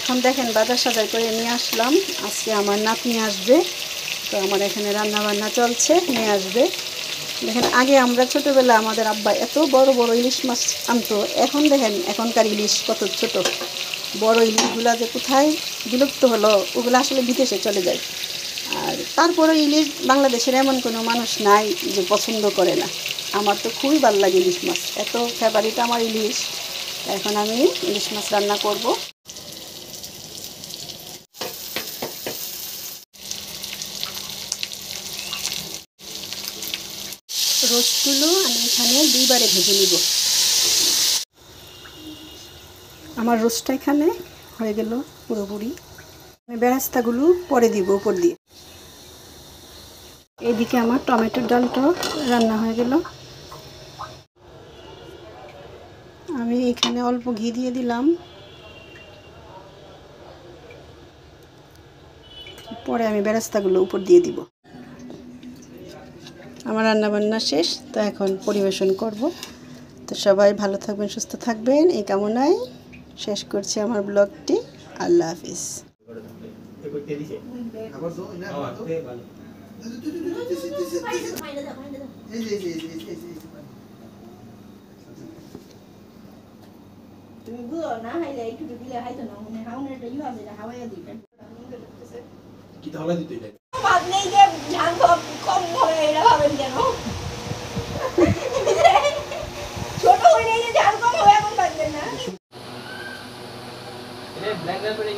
এখন দেখেন বাজার সাজার করে নিয়ে আসলাম। আজকে আমার নাতনি আসবে, তো আমার এখানে রান্না বান্না চলছে, নিয়ে আসবে। দেখেন আগে আমরা ছোটোবেলা আমাদের আব্বা এত বড় বড় ইলিশ মাছ আনতো, এখন দেখেন এখনকার ইলিশ কত ছোট। বড় ইলিশগুলা যে কোথায় বিলুপ্ত হলো, ওগুলো আসলে বিদেশে চলে যায়। আর তারপরে ইলিশ বাংলাদেশের এমন কোনো মানুষ নাই যে পছন্দ করে না। আমার তো খুবই ভালো লাগে ইলিশ মাছ, এত ফেভারিট আমার ইলিশ। এখন আমি ইলিশ মাছ রান্না করব। রোস্টগুলো আমি এখানে দুইবারে ভেজে নিব। আমার রোস্টটা এখানে হয়ে গেল পুরোপুরি। আমি বেরেস্তাগুলো পরে দিব উপর দিয়ে। এদিকে আমার টমেটোর ডালটা রান্না হয়ে গেল। আমি এখানে অল্প ঘি দিয়ে দিলাম, পরে আমি বেরেস্তাগুলো উপর দিয়ে দিব। আমার রান্নাবান্না শেষ, তো এখন পরিবেশন করব। তো সবাই ভালো থাকবেন, সুস্থ থাকবেন, এই কামনায় শেষ করছি আমার ব্লগটি। আল্লাহ হাফিজ। তুমি বুঝো না হাইলে একটু দিলে হাইতো না মনে হাউনের একটা ইউ আছে এটা হাওয়াইয়া দিবেন কি তাহলে দিতে এটা বাদ নেই যে ঝাল কম হবে এটা ভাবেন কেন ছোট হয়ে নেই যে ঝাল কম হবে এখন পারবেন না এটা ব্ল্যাক ব্ল্যাক করে